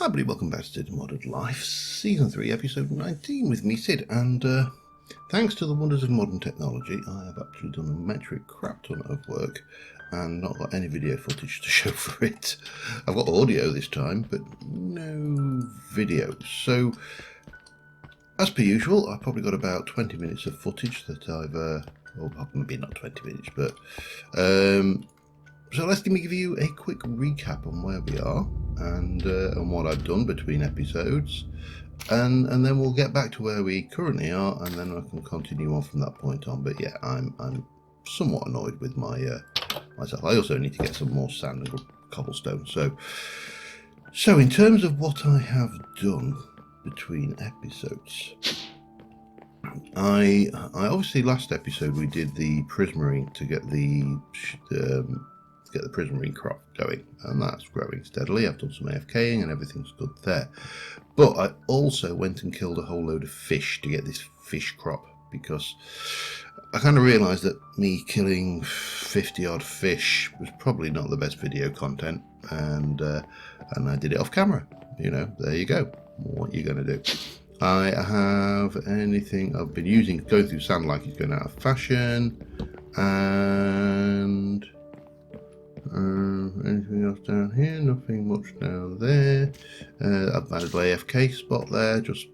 Hi everybody, welcome back to Cids Modded Life, Season 3, Episode 19 with me, Cid, and thanks to the wonders of modern technology, I have actually done a metric crap ton of work and not got any video footage to show for it. I've got audio this time, but no video. So, as per usual, I've probably got about 20 minutes of footage that I've, well, maybe not 20 minutes, but, so let's give you a quick recap on where we are and what I've done between episodes, and then we'll get back to where we currently are, and then I can continue on from that point on. But yeah, I'm somewhat annoyed with my myself. I also need to get some more sand and cobblestone. So in terms of what I have done between episodes, I obviously last episode we did the prismarine to get the prismarine crop going, and that's growing steadily. I've done some AFKing and everything's good there, but I also went and killed a whole load of fish to get this fish crop, because I kind of realised that me killing 50 odd fish was probably not the best video content, and I did it off camera. You know, there you go. What are you going to do? I have anything I've been using, going through sand like it's going out of fashion, and anything else down here? Nothing much down there. I've added an AFK spot there, just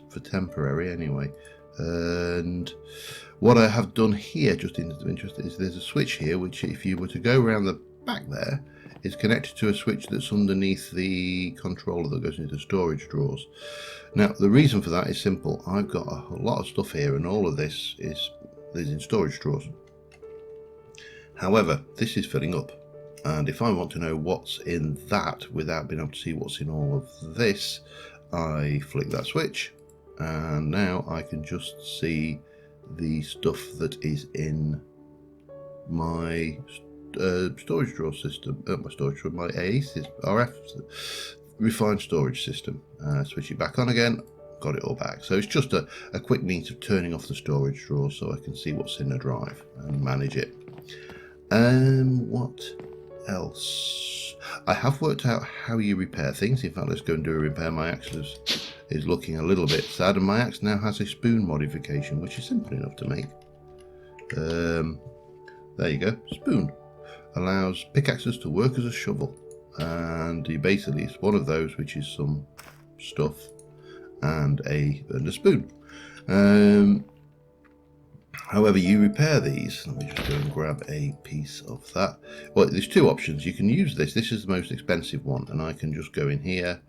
for temporary anyway. And what I have done here, just in interest, is there's a switch here, which if you were to go around the back there, is connected to a switch that's underneath the controller that goes into the storage drawers. Now, the reason for that is simple. I've got a lot of stuff here, and all of this is in storage drawers. However, this is filling up, and if I want to know what's in that without being able to see what's in all of this, I flick that switch, and now I can just see the stuff that is in my storage drawer system, my ACES RF refined storage system. Switch it back on again, got it all back. So it's just a quick means of turning off the storage drawer so I can see what's in the drive and manage it. What else? I have worked out how you repair things. In fact, let's go and do a repair. My axe is looking a little bit sad, and my axe now has a spoon modification, which is simple enough to make. There you go. Spoon allows pickaxes to work as a shovel, and basically it's one of those, which is some stuff and a spoon. However, you repair these. Let me just go and grab a piece of that. Well, there's two options. You can use this. This is the most expensive one, and I can just go in here,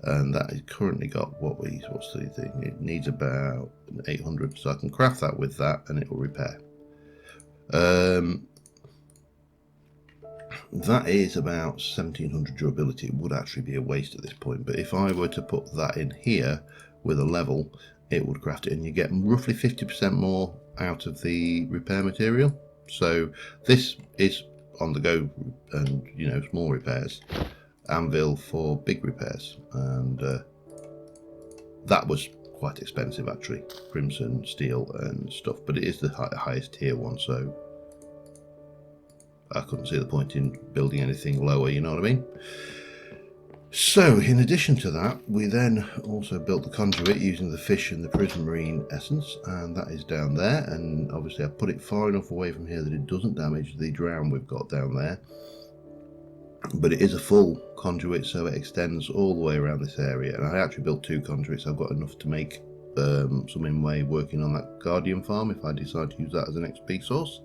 and that is currently got what's the thing? It needs about 800, so I can craft that with that, and it will repair. That is about 1700 durability. It would actually be a waste at this point, but if I were to put that in here with a level, it would craft it, and you get roughly 50% more out of the repair material. So this is on the go, and small repairs, anvil for big repairs, and that was quite expensive actually, crimson steel and stuff, but it is the highest tier one, so I couldn't see the point in building anything lower, you know what I mean? So, in addition to that, we then also built the conduit using the fish and the prismarine essence, and that is down there, and obviously I put it far enough away from here that it doesn't damage the drown we've got down there. But it is a full conduit, so it extends all the way around this area, and I actually built two conduits. I've got enough to make some in-way working on that guardian farm if I decide to use that as an XP source.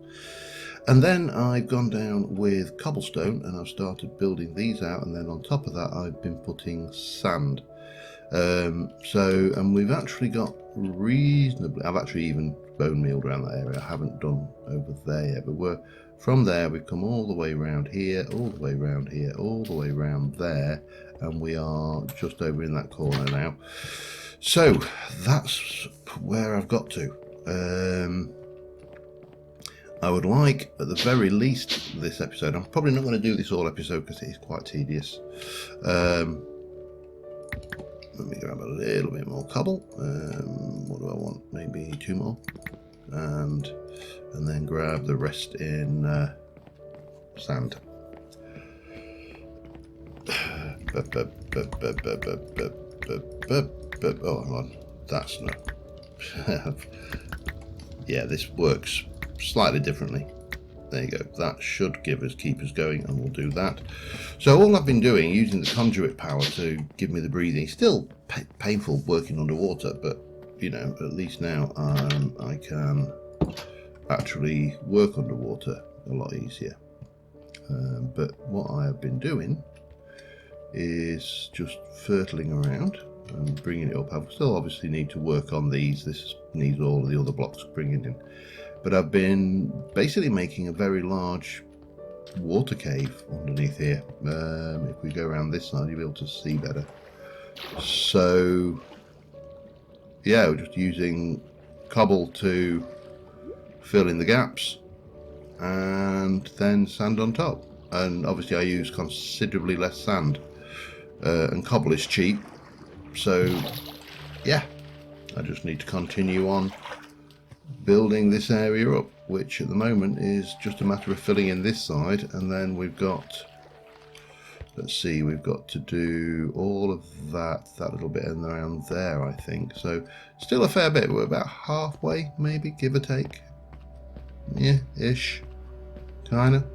And then I've gone down with cobblestone, and I've started building these out, and then on top of that I've been putting sand. And we've actually got reasonably, I've actually even bone mealed around that area. I haven't done over there yet, but from there we've come all the way around here, all the way around here, all the way around there, and we are just over in that corner now. So that's where I've got to. I would like, at the very least, this episode, I'm probably not going to do this all episode because it is quite tedious. Let me grab a little bit more cobble. What do I want? Maybe 2 more. And then grab the rest in sand. Oh, hang on. That's not... Yeah, this works slightly differently. There you go. That should keep us going, and we'll do that. So all I've been doing, using the conduit power to give me the breathing. Still painful working underwater, but you know, at least now I can actually work underwater a lot easier. But what I have been doing is just fertling around and bringing it up. I still obviously need to work on these. This needs all of the other blocks bringing in. But I've been basically making a very large water cave underneath here. If we go around this side, you'll be able to see better. So, yeah, we're just using cobble to fill in the gaps and then sand on top. And obviously I use considerably less sand. And cobble is cheap. So, yeah, I just need to continue on building this area up, which at the moment is just a matter of filling in this side, and then we've got, let's see, we've got to do all of that little bit and around there, I think. So still a fair bit. We're about halfway, maybe, give or take. Yeah, ish, kind of,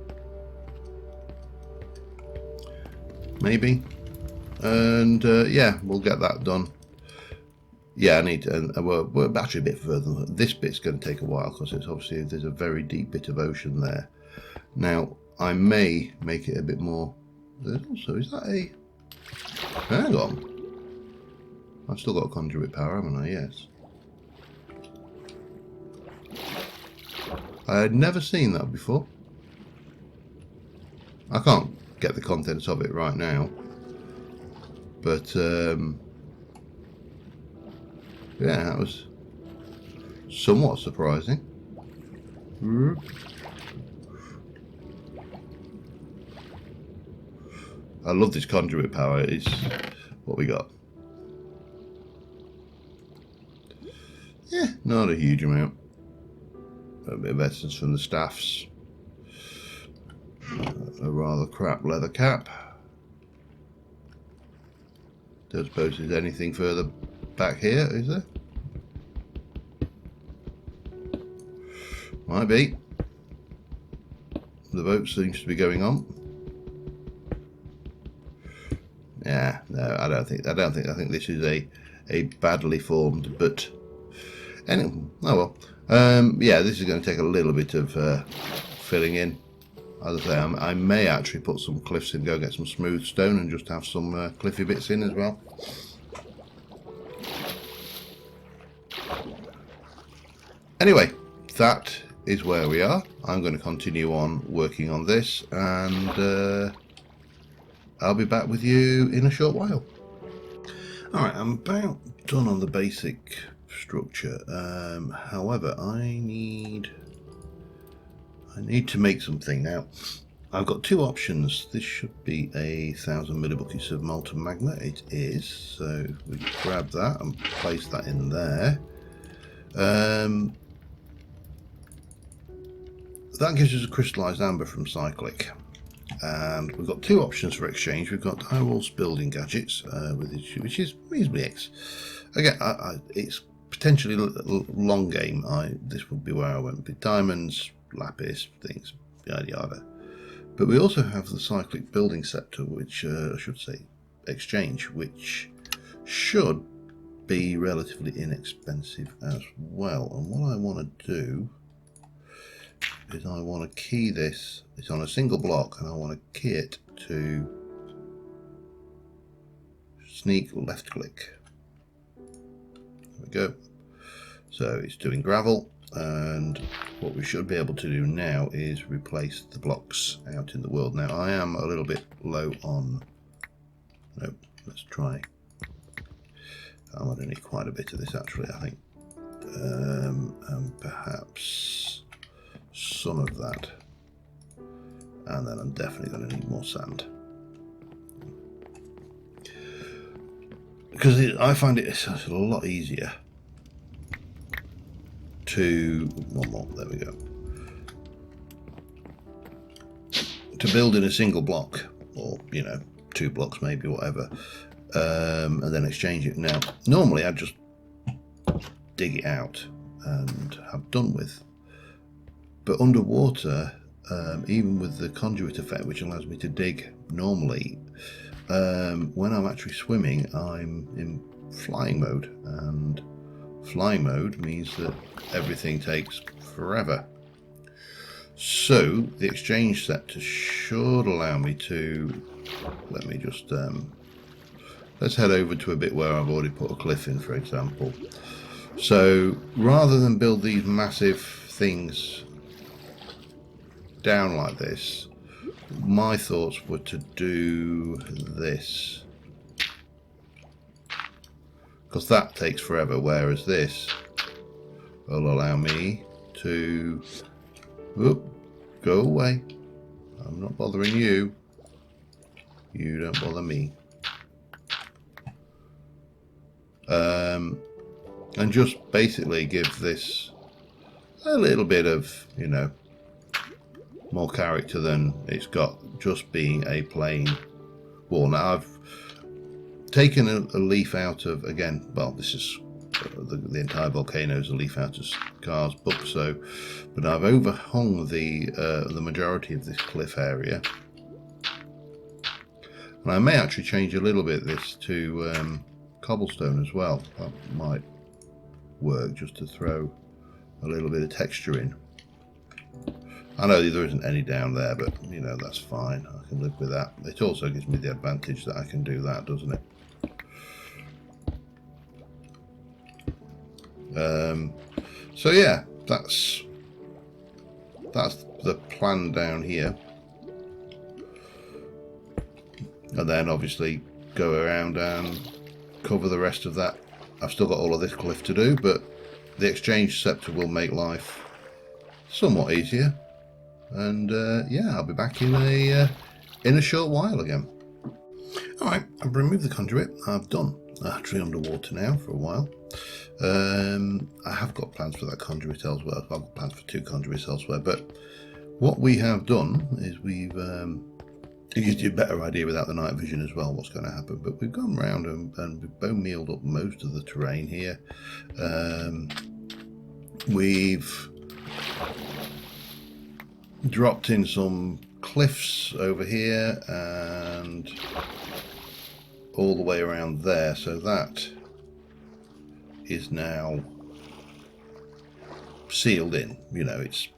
maybe. And yeah, we'll get that done. Yeah, I need to, we're actually a bit further. This bit's going to take a while because it's obviously, there's a very deep bit of ocean there. Now, I may make it a bit more. There's also, is that a, hang on. I've still got conduit power, haven't I? Yes. I had never seen that before. I can't get the contents of it right now. But, yeah, that was somewhat surprising. I love this conduit power. It's what we got. Yeah, not a huge amount. A bit of essence from the staffs. A rather crap leather cap. Don't suppose there's anything further back here, is there? Might be. The boat seems to be going on. Yeah, no, I think this is a badly formed, but anyway, oh well. Yeah, this is going to take a little bit of filling in. As I say, I may actually put some cliffs in, go get some smooth stone and just have some cliffy bits in as well. Anyway, that is where we are. I'm going to continue on working on this, and I'll be back with you in a short while. Alright, I'm about done on the basic structure. However, I need to make something. Now, I've got two options. This should be 1,000 millibuckets of molten magma. It is. So we grab that and place that in there. That gives us a crystallized amber from Cyclic. And we've got two options for exchange. We've got Direwolf's building gadgets, which is reasonably again, it's potentially a long game. This would be where I went with diamonds, lapis, things, yada yada. But we also have the Cyclic building scepter, which I should say exchange, which should be relatively inexpensive as well. And what I want to do is I want to key this. It's on a single block, and I want to key it to sneak left click. There we go. So it's doing gravel, and what we should be able to do now is replace the blocks out in the world. Now I am a little bit low on, nope, let's try. I'm going to need quite a bit of this actually, I think, and perhaps some of that, and then I'm definitely going to need more sand, because I find it's a lot easier to, one more, there we go, to build in a single block, or you know, 2 blocks maybe, whatever, and then exchange it. Now normally I'd just dig it out and have done with, but underwater, even with the conduit effect, which allows me to dig normally, when I'm actually swimming I'm in flying mode, and flying mode means that everything takes forever. So the exchange sector should allow me to, let me just let's head over to a bit where I've already put a cliff in, for example. So rather than build these massive things down like this, my thoughts were to do this, because that takes forever, whereas this will allow me to, whoop, go away, I'm not bothering you, you don't bother me, and just basically give this a little bit of, you know, more character than it's got just being a plain wall. Now I've taken a leaf out of, again, well, this is the entire volcano is a leaf out of Scar's book, so, but I've overhung the majority of this cliff area, and I may actually change a little bit this to cobblestone as well. That might work, just to throw a little bit of texture in. I know there isn't any down there, but you know, that's fine, I can live with that. It also gives me the advantage that I can do that, doesn't it? So yeah, that's the plan down here, and then obviously go around and cover the rest of that. I've still got all of this cliff to do, but the exchange scepter will make life somewhat easier, and yeah, I'll be back in a short while again. Alright, I've removed the conduit. I've done actually underwater now for a while. I have got plans for that conduit elsewhere. I've got plans for 2 conduits elsewhere, but what we have done is we've it gives you a better idea without the night vision as well what's going to happen, but we've gone round and we've bone mealed up most of the terrain here. We've dropped in some cliffs over here and all the way around there, so that is now sealed in. You know, it's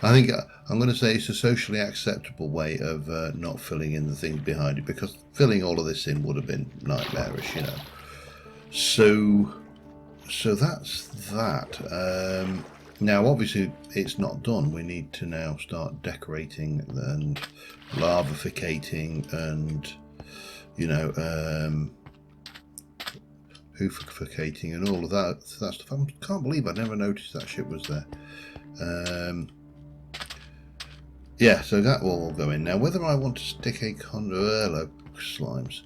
I think I'm going to say it's a socially acceptable way of not filling in the things behind it, because filling all of this in would have been nightmarish, you know. So that's that. Now obviously it's not done. We need to now start decorating and lavaficating and, you know, hooficating and all of that stuff. I can't believe I never noticed that shit was there. Yeah, so that will all go in. Now whether I want to stick a conduit, slimes,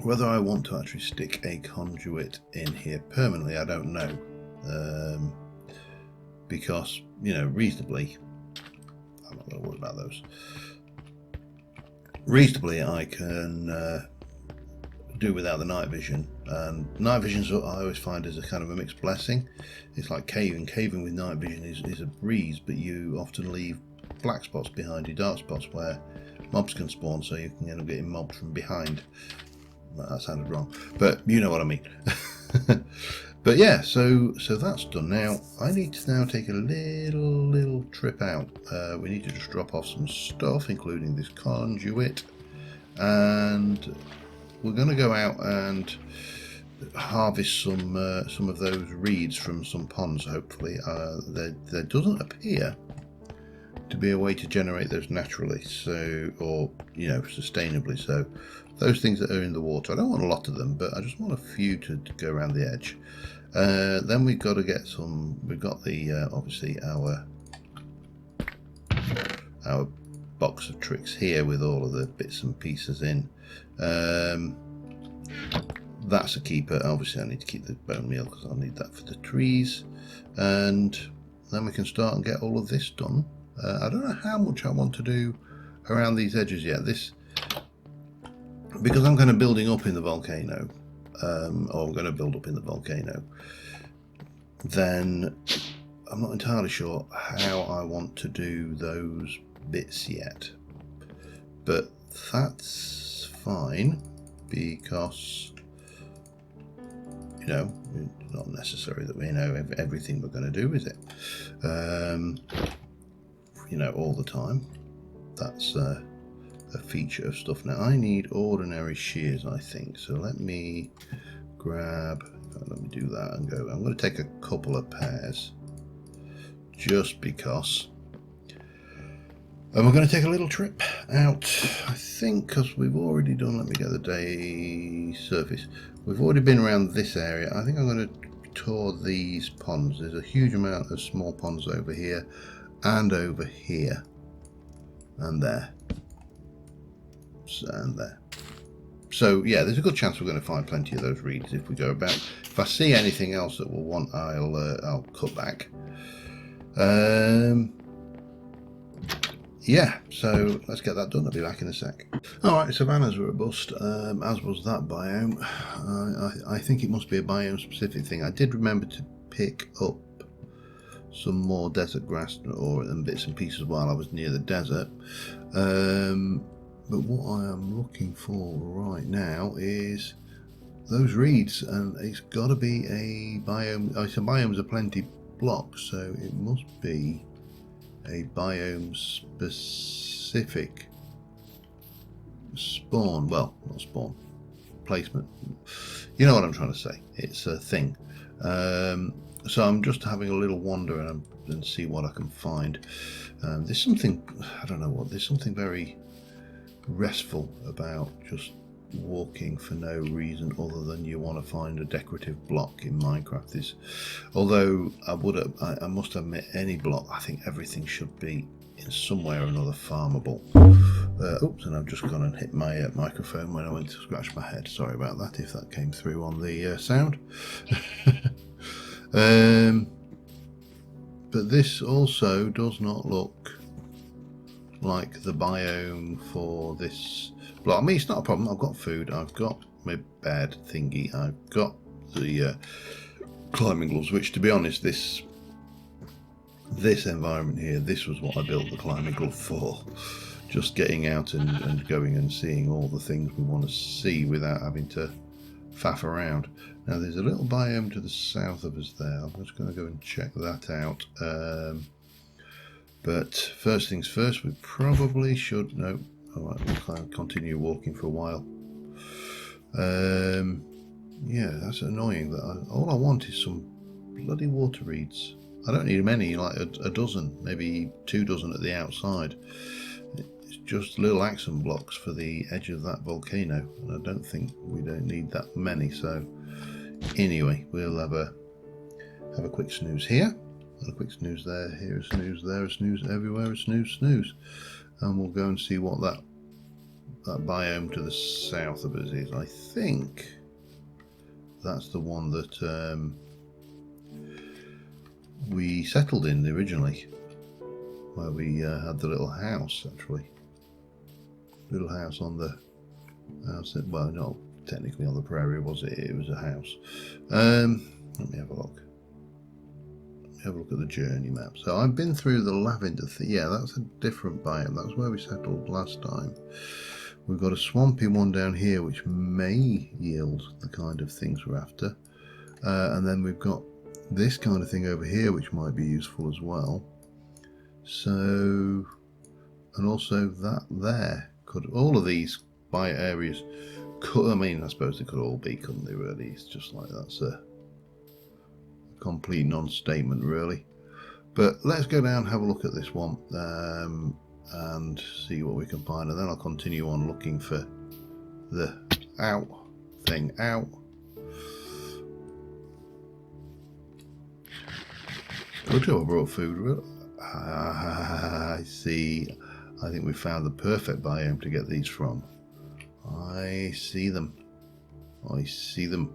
whether I want to actually stick a conduit in here permanently, I don't know. Because, you know, reasonably, I'm not going to worry about those. Reasonably, I can do without the night vision, and night vision I always find is a kind of a mixed blessing. It's like caving. Caving with night vision is a breeze, but you often leave black spots behind you, dark spots where mobs can spawn, so you can end up getting mobbed from behind. That sounded wrong, but you know what I mean. But yeah, so that's done. Now I need to now take a little trip out. We need to just drop off some stuff, including this conduit, and we're going to go out and harvest some of those reeds from some ponds. Hopefully, there doesn't appear to be a way to generate those naturally, so, or you know, sustainably. So those things that are in the water, I don't want a lot of them, but I just want a few to go around the edge. Then we've got to get some. We've got the obviously our box of tricks here with all of the bits and pieces in. That's a keeper. Obviously I need to keep the bone meal because I'll need that for the trees, and then we can start and get all of this done. I don't know how much I want to do around these edges yet. This, because I'm kind of building up in the volcano, or I'm going to build up in the volcano, then I'm not entirely sure how I want to do those bits yet. But that's fine, because, you know, it's not necessary that we know everything we're going to do, is it? You know, all the time. That's a feature of stuff. Now, I need ordinary shears, I think. So let me grab, let me do that and go. I'm going to take a couple of pairs, just because. And we're going to take a little trip out, I think, because we've already done, let me get the day surface. We've already been around this area. I think I'm going to tour these ponds. There's a huge amount of small ponds over here and over here and there and there. So yeah, there's a good chance we're going to find plenty of those reeds if we go about. If I see anything else that we'll want, I'll cut back. Yeah, so let's get that done. I'll be back in a sec. Alright, Savannahs Robust, as was that biome. I think it must be a biome specific thing. I did remember to pick up some more desert grass and bits and pieces while I was near the desert. But what I am looking for right now is those reeds, and it's got to be a biome. Oh, so biomes are plenty blocks, so it must be a biome specific spawn. Well, not spawn, placement. You know what I'm trying to say. It's a thing. So I'm just having a little wander and see what I can find. There's something, I don't know what, there's something very restful about just walking for no reason other than you want to find a decorative block in Minecraft. Although I must admit, any block, I think everything should be in some way or another farmable. Oops, and I've just gone and hit my microphone when I went to scratch my head. Sorry about that if that came through on the sound. But this also does not look like the biome for this block. I mean, it's not a problem. I've got food, I've got my bed thingy, I've got the climbing gloves, which, to be honest, this environment here, this was what I built the climbing glove for. Just getting out and going and seeing all the things we want to see without having to faff around. Now there's a little biome to the south of us there. I'm just going to go and check that out. But first things first, we probably should, no, alright, we'll continue walking for a while. Yeah, that's annoying that all I want is some bloody water reeds. I don't need many, like a dozen, maybe 2 dozen at the outside. It's just little accent blocks for the edge of that volcano, and I don't think we don't need that many. So anyway, we'll have a quick snooze here, and a quick snooze there, here a snooze, there a snooze, everywhere a snooze, and we'll go and see what that biome to the south of us is. I think that's the one that we settled in originally, where we had the little house, actually. Little house on the house, well, not technically on the prairie, was it? It was a house. Let me have a look. Have a look at the journey map. So I've been through the lavender thing. Yeah, that's a different biome. That's where we settled last time. We've got a swampy one down here, which may yield the kind of things we're after. And then we've got this kind of thing over here, which might be useful as well. So, and also that there. Could all of these bio areas could, I mean, I suppose they could all be, couldn't they, really? It's just like that's a complete non-statement, really. But let's go down and have a look at this one and see what we can find, and then I'll continue on looking for the thing. Good job I brought food. I see. I think we found the perfect biome to get these from. I see them. I see them.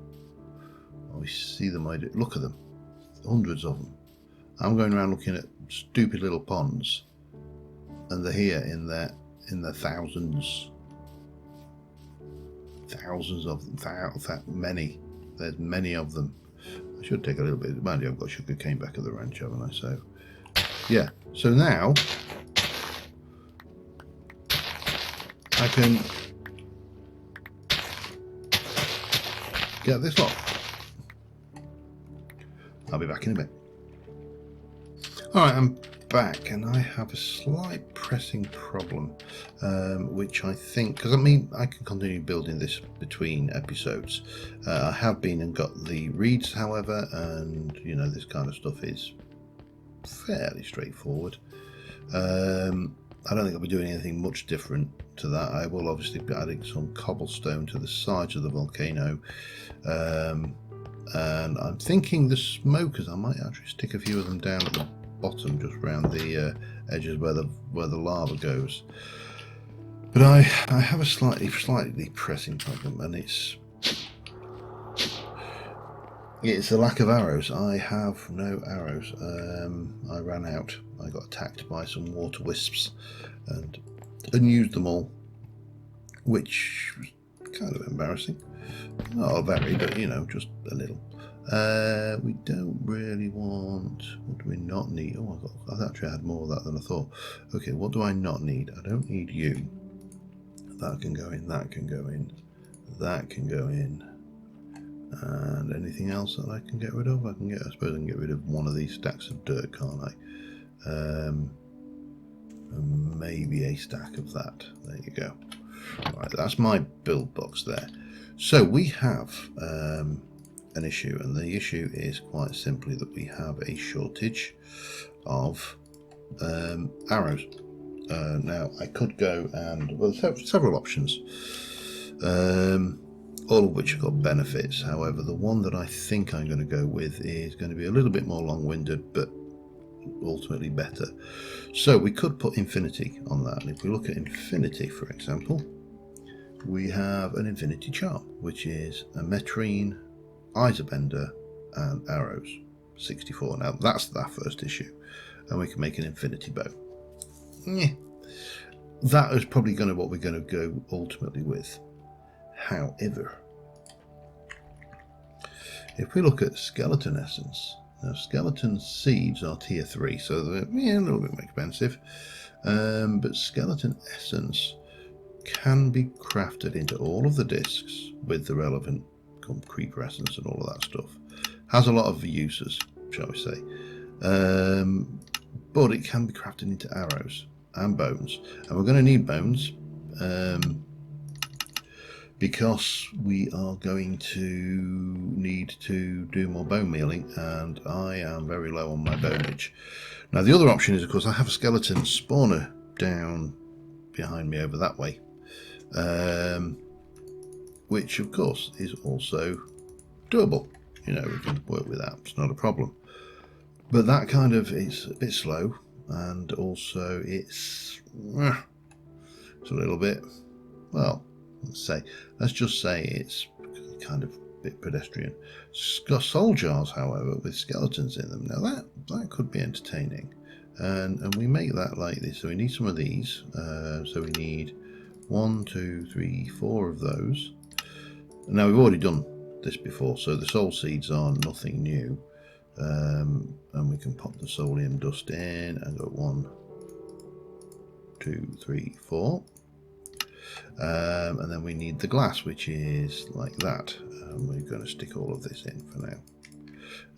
I see them. I do. Look at them. Hundreds of them. I'm going around looking at stupid little ponds, and they're here in there. in the thousands of them, many. There's many of them. I should take a little bit. Mind you, I've got sugar cane back at the ranch, haven't I? So yeah. So now I can get this lot. I'll be back in a bit. Alright, I'm back and I have a slight pressing problem, which I think, because I mean I can continue building this between episodes. I have been and got the reeds, however, and you know, this kind of stuff is fairly straightforward. I don't think I'll be doing anything much different to that. I will obviously be adding some cobblestone to the sides of the volcano, and I'm thinking the smokers, I might actually stick a few of them down at the bottom, just around the edges where the lava goes. But I have a slightly pressing problem, and it's a lack of arrows. I have no arrows. I ran out. I got attacked by some water wisps and used them all, which was kind of embarrassing. Not very, but you know, just a little. We don't really want. What do we not need? Oh, I've actually had more of that than I thought. Okay, what do I not need? I don't need you. That can go in. That can go in. That can go in. And anything else that I can get rid of? I suppose I can get rid of one of these stacks of dirt, can't I? And maybe a stack of that. There you go. Right, that's my build box there. So we have an issue, and the issue is quite simply that we have a shortage of arrows. Now I could go and, well, several options, all of which have got benefits. However, the one that I think I'm going to go with is going to be a little bit more long-winded, but ultimately better. So we could put infinity on that, and if we look at infinity, for example, we have an infinity charm, which is a metrine, Isobender, and arrows. 64. Now that's our first issue, and we can make an infinity bow. Yeah. That is probably going to what we're going to go ultimately with. However, if we look at skeleton essence, now skeleton seeds are tier 3, so they're a little bit more expensive, but skeleton essence can be crafted into all of the discs with the relevant creeper essence and all of that stuff. Has a lot of uses, shall we say, but it can be crafted into arrows and bones, and we're going to need bones because we are going to need to do more bone mealing, and I am very low on my bonage. Now the other option is, of course, I have a skeleton spawner down behind me over that way, which of course is also doable. You know, we can work with that, it's not a problem. But that kind of is a bit slow, and also it's a little bit, well, let's just say it's kind of a bit pedestrian. Soul jars, however, with skeletons in them, now that could be entertaining, and we make that like this. So we need some of these, so we need 1, 2, 3, 4 of those. Now we've already done this before, so the soul seeds are nothing new, and we can pop the soulium dust in and go 1, 2, 3, 4. And then we need the glass, which is like that, and we're going to stick all of this in for now.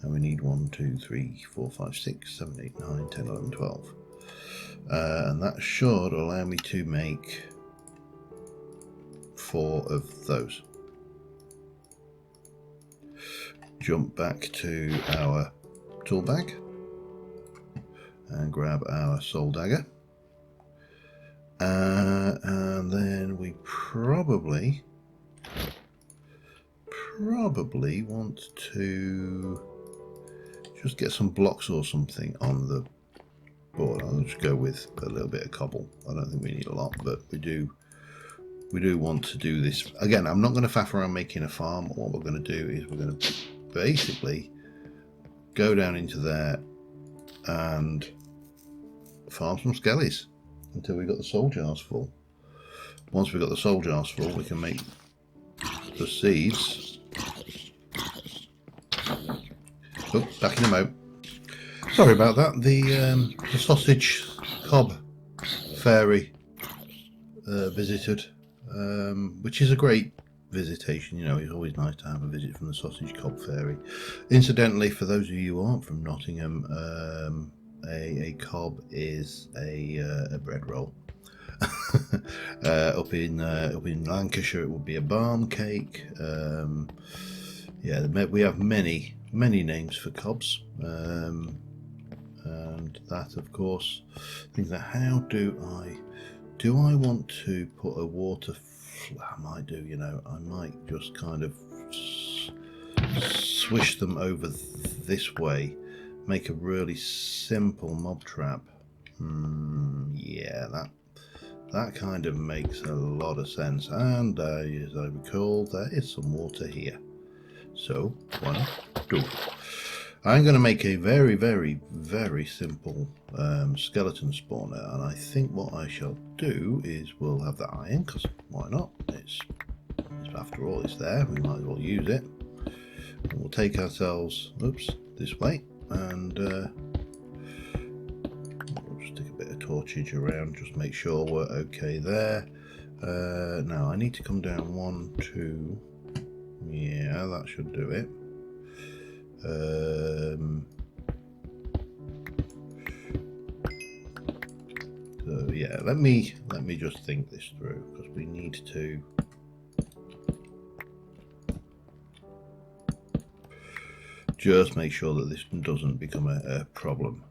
And we need 1, 2, 3, 4, 5, 6, 7, 8, 9, 10, 11, 12, and that should allow me to make 4 of those. Jump back to our tool bag and grab our soul dagger, and then we probably want to just get some blocks or something on the board. I'll just go with a little bit of cobble. I don't think we need a lot, but we do want to do this. Again, I'm not going to faff around making a farm. What we're going to do is we're going to basically go down into there and farm some skellies. until we've got the soul jars full. Once we've got the soul jars full, we can make the seeds. Oh, back in a mo. Sorry about that. The sausage cob fairy visited, which is a great visitation. You know, it's always nice to have a visit from the sausage cob fairy. Incidentally, for those of you who aren't from Nottingham, a cob is a bread roll. Up in Lancashire, it would be a barm cake. Yeah, we have many names for cobs, and that, of course, things like how do I want to put a water? I might do, you know, I might just kind of swish them over this way, make a really simple mob trap. Yeah, that kind of makes a lot of sense. And as I recall, there is some water here, so 1, 2. I'm going to make a very simple skeleton spawner, and I think what I shall do is we'll have the iron, because why not? It's after all, it's there, we might as well use it. And we'll take ourselves, oops, this way, and we'll just stick a bit of torchage around, just make sure we're okay there. Now I need to come down 1, 2, yeah, that should do it. So yeah, let me just think this through, because we need to just make sure that this doesn't become a problem,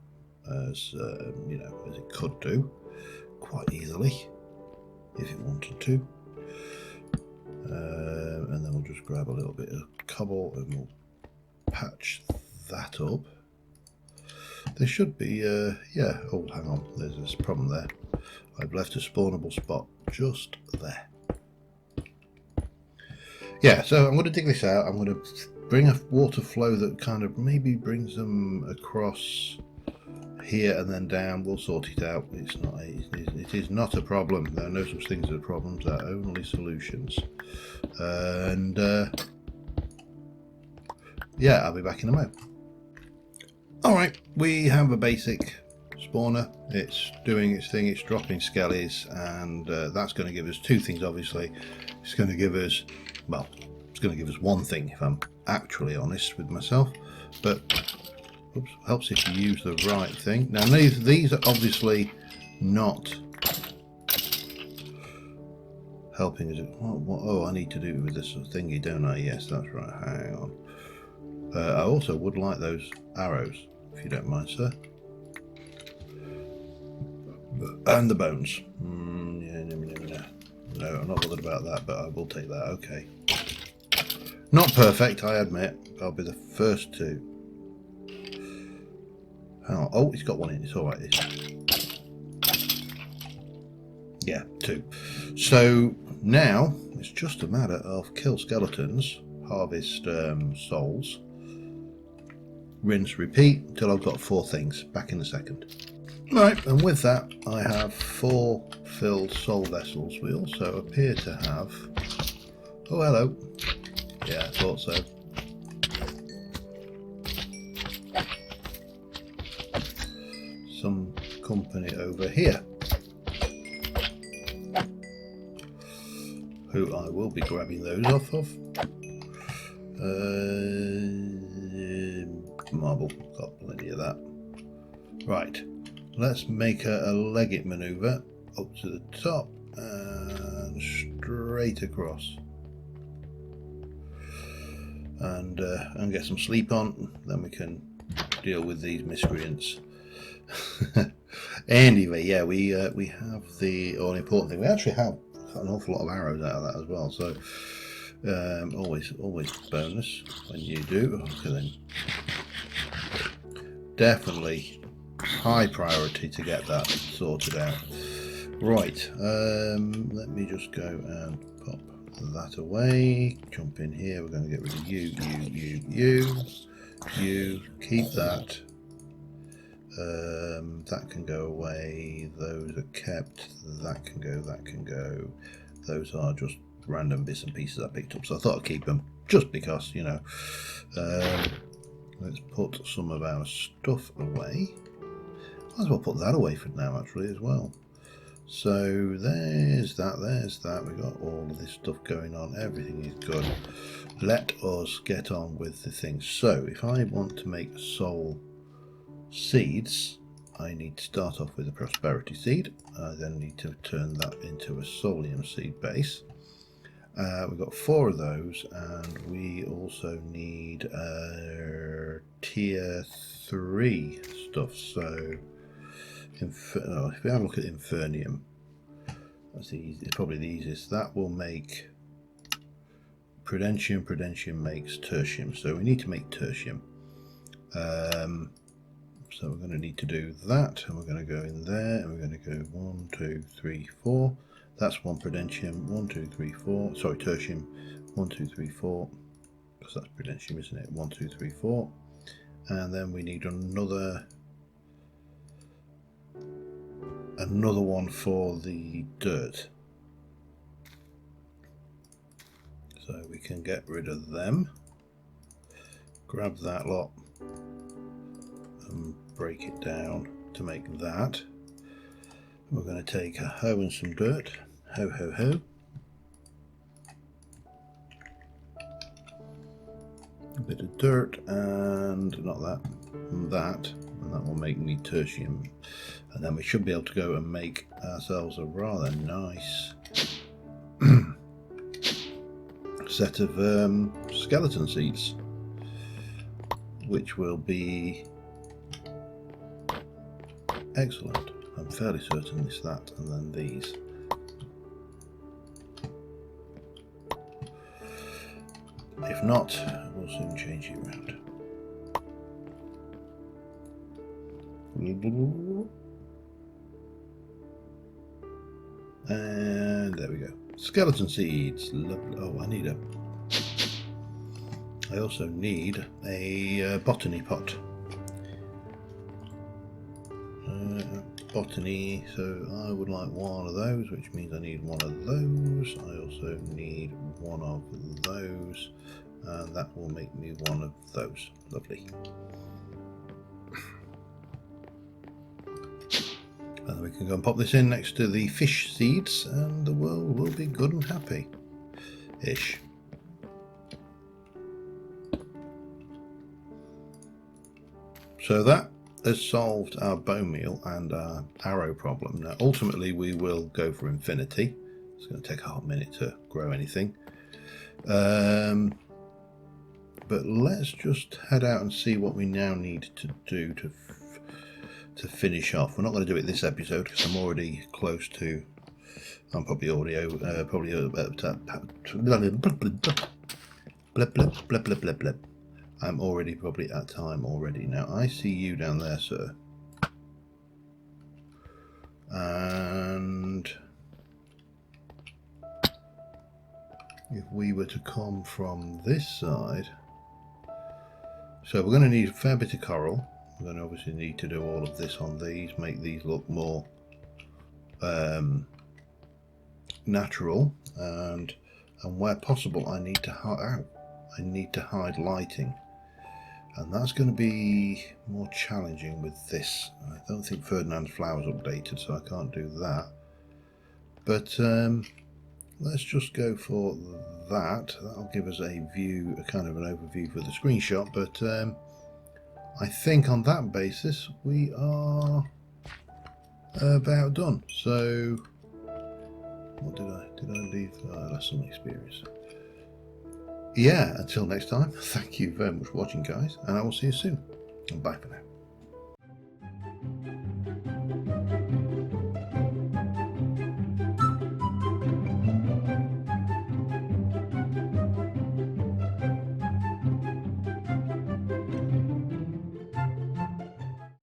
as you know, as it could do quite easily if it wanted to. And then we'll just grab a little bit of cobble and we'll patch that up. There should be yeah, oh hang on, there's this problem there. I've left a spawnable spot just there. Yeah, so I'm going to dig this out. I'm going to bring a water flow that kind of maybe brings them across here and then down. We'll sort it out. It's not it is not a problem. There are no such things as problems, there are only solutions. And yeah, I'll be back in a moment. Alright, we have a basic spawner. It's doing its thing, it's dropping skellies, and that's going to give us 2 things, obviously. It's going to give us, well, it's going to give us 1 thing, if I'm actually honest with myself, but oops, helps if you use the right thing. Now these are obviously not helping us. What, oh, I need to do it with this thingy, don't I? Yes, that's right, hang on. I also would like those arrows, if you don't mind, sir. And the bones. Yeah, no, I'm not bothered about that, but I will take that, okay. Not perfect, I admit. I'll be the first to. Hang on. Oh, it's got 1 in, it's alright. Yeah, 2. So now it's just a matter of kill skeletons, harvest souls, rinse, repeat until I've got 4 things. Back in a second. Right, and with that I have 4 filled soul vessels. We also appear to have, oh hello, yeah, I thought so. Some company over here who I will be grabbing those off of. Marble, got plenty of that. Right, let's make a leg it maneuver up to the top and straight across, and get some sleep on, then we can deal with these miscreants. Anyway, yeah, we have the important thing. We actually have an awful lot of arrows out of that as well, so always bonus when you do. Okay, then definitely high priority to get that sorted out. Right, let me just go and pop that away, jump in here. We're going to get rid of you, keep that. That can go away. Those are kept. That can go. That can go. Those are just random bits and pieces I picked up, so I thought I'd keep them just because, you know. Let's put some of our stuff away. Might as well put that away for now, actually, as well. So there's that. We've got all of this stuff going on. Everything is good. Let us get on with the things. So if I want to make soul seeds, I need to start off with a prosperity seed. I then need to turn that into a soulium seed base. We've got 4 of those, and we also need tier 3 stuff. So if we have a look at Infernium, that's probably the easiest. That will make Prudentium. Prudentium makes Tertium, so we need to make Tertium. So we're going to need to do that, and we're going to go in there, and we're going to go 1, 2, 3, 4. That's 1 Prudentium, 1, 2, 3, 4. Sorry, Tertium, 1, 2, 3, 4. Because that's Prudentium, isn't it? 1, 2, 3, 4. And then we need another one for the dirt. So we can get rid of them. Grab that lot and break it down to make that. We're going to take a hoe and some dirt. Hoe, hoe, hoe. A bit of dirt and not that, and that, and that will make me tertium. And then we should be able to go and make ourselves a rather nice set of skeleton seeds, which will be excellent. I'm fairly certain it's that, and then these. If not, we'll soon change it around. And there we go. Skeleton seeds. Lovely. Oh, I also need a botany pot. Botany, so I would like one of those, which means I need one of those. I also need one of those, and that will make me one of those. Lovely. And we can go and pop this in next to the fish seeds, and the world will be good and happy ish. So that has solved our bone meal and our arrow problem. Now ultimately we will go for infinity. It's going to take a half minute to grow anything, but let's just head out and see what we now need to do to finish off. We're not going to do it this episode because I'm already close to, I'm probably already over, I'm already probably at time already. Now I see you down there, sir, and if we were to come from this side, so we're going to need a fair bit of coral. We're going to obviously need to do all of this on these, make these look more natural, and where possible I need to hide lighting. And that's going to be more challenging with this. I don't think Ferdinand's Flower's updated, so I can't do that. But let's just go for that. That'll give us a view, a kind of an overview for the screenshot. But I think on that basis we are about done. So what did I leave? That's some experience. Yeah, until next time, thank you very much for watching, guys, and I will see you soon. And bye for now.